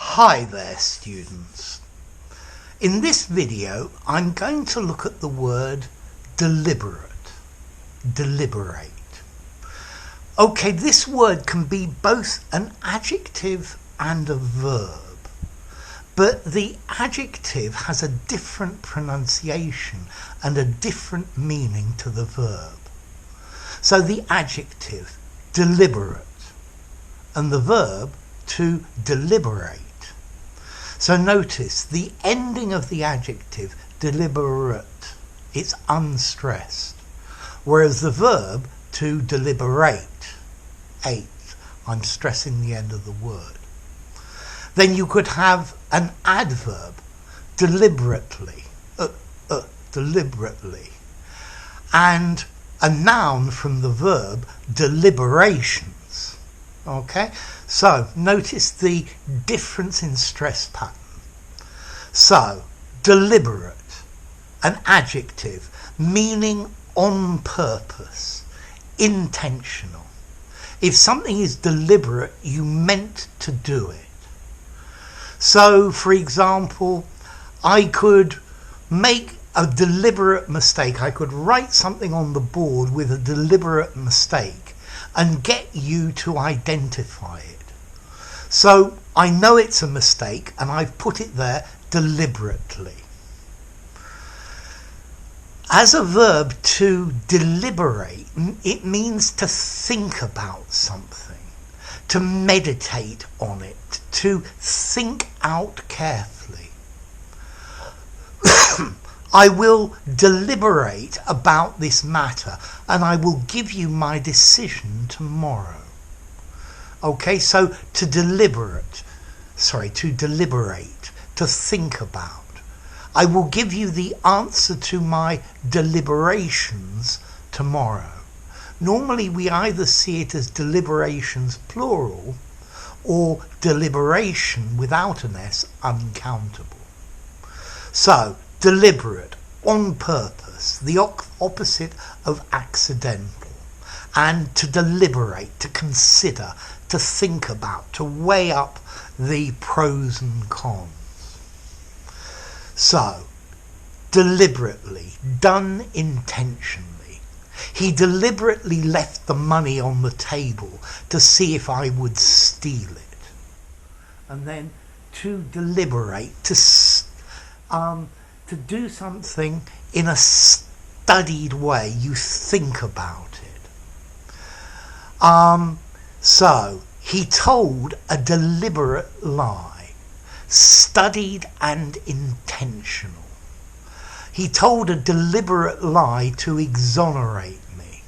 Hi there, students. In this video I'm going to look at the word deliberate. Okay, this word can be both an adjective and a verb, but the adjective has a different pronunciation and a different meaning to the verb. So the adjective deliberate and the verb to deliberate. So notice the ending of the adjective deliberate, it's unstressed, whereas the verb to deliberate, I'm stressing the end of the word. Then you could have an adverb, deliberately, and a noun from the verb, deliberations. Okay, so notice the difference in stress pattern. So, deliberate, an adjective meaning on purpose, intentional. If something is deliberate, you meant to do it. So, for example, I could make a deliberate mistake. I could write something on the board with a deliberate mistake and get you to identify it. So I know it's a mistake and I've put it there deliberately. As a verb, to deliberate, it means to think about something, to meditate on it, to think out carefully. I will deliberate about this matter and I will give you my decision tomorrow. Okay, so to deliberate, to think about. I will give you the answer to my deliberations tomorrow. Normally we either see it as deliberations plural or deliberation without an S, uncountable. So, deliberate, on purpose, the opposite of accidental. And to deliberate, to consider, to think about, to weigh up the pros and cons. So, deliberately, done intentionally. He deliberately left the money on the table to see if I would steal it. And then to deliberate, to do something in a studied way, you think about it. So he told a deliberate lie, studied and intentional. He told a deliberate lie to exonerate me.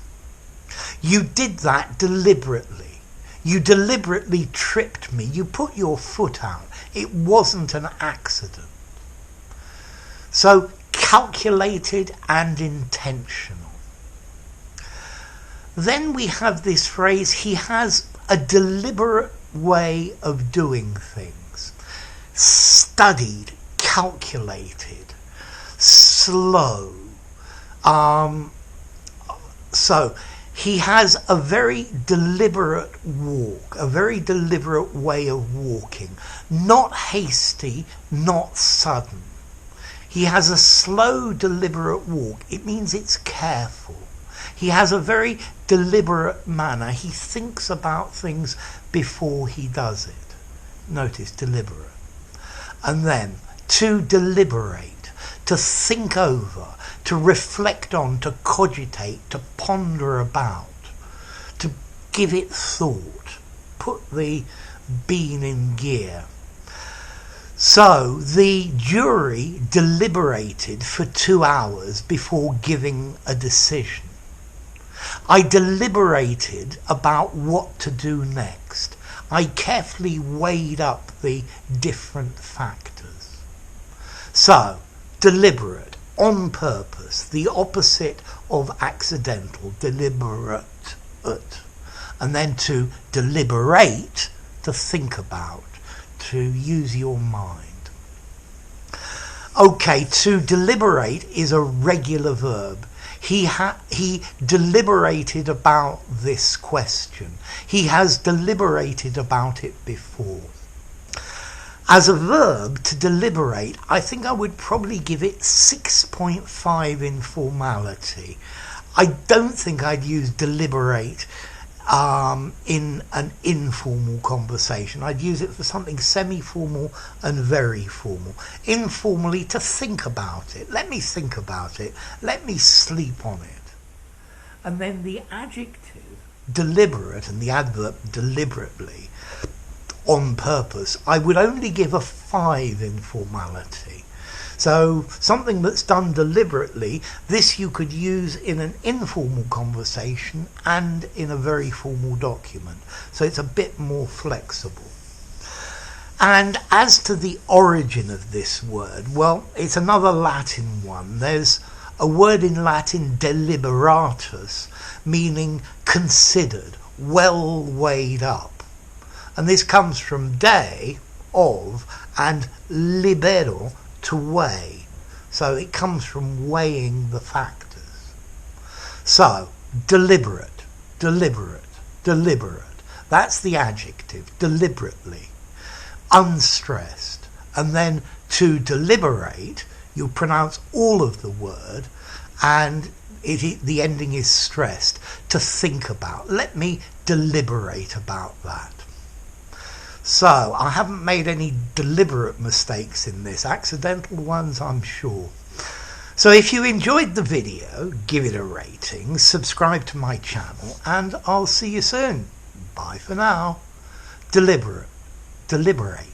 You did that deliberately. You deliberately tripped me. You put your foot out. It wasn't an accident. So, calculated and intentional. Then we have this phrase, he has a deliberate way of doing things. Studied, calculated, slow. So, he has a very deliberate walk, a very deliberate way of walking. Not hasty, not sudden. He has a slow, deliberate walk. It means it's careful. He has a very deliberate manner. He thinks about things before he does it. Notice, deliberate. And then, to deliberate, to think over, to reflect on, to cogitate, to ponder about, to give it thought, put the bean in gear. So the jury deliberated for 2 hours before giving a decision. I deliberated about what to do next. I carefully weighed up the different factors. So, deliberate, on purpose, the opposite of accidental, deliberate. And then to deliberate, to think about, to use your mind. Okay, to deliberate is a regular verb. He deliberated about this question. He has deliberated about it before. As a verb, to deliberate, I think I would probably give it 6.5 in formality. I don't think I'd use deliberate in an informal conversation. I'd use it for something semi-formal and very formal. Informally, to think about it. Let me think about it. Let me sleep on it. And then the adjective deliberate and the adverb deliberately, on purpose, I would only give a 5 in formality. So something that's done deliberately, this you could use in an informal conversation and in a very formal document. So it's a bit more flexible. And as to the origin of this word, well, it's another Latin one. There's a word in Latin, deliberatus, meaning considered, well weighed up. And this comes from de, of, and libero, to weigh. So it comes from weighing the factors. So, deliberate, deliberate, deliberate. That's the adjective, deliberately. Unstressed. And then to deliberate, you pronounce all of the word, and the ending is stressed. To think about. Let me deliberate about that. So, I haven't made any deliberate mistakes in this, accidental ones I'm sure. So if you enjoyed the video, give it a rating, subscribe to my channel, and I'll see you soon. Bye for now. Deliberate, deliberate.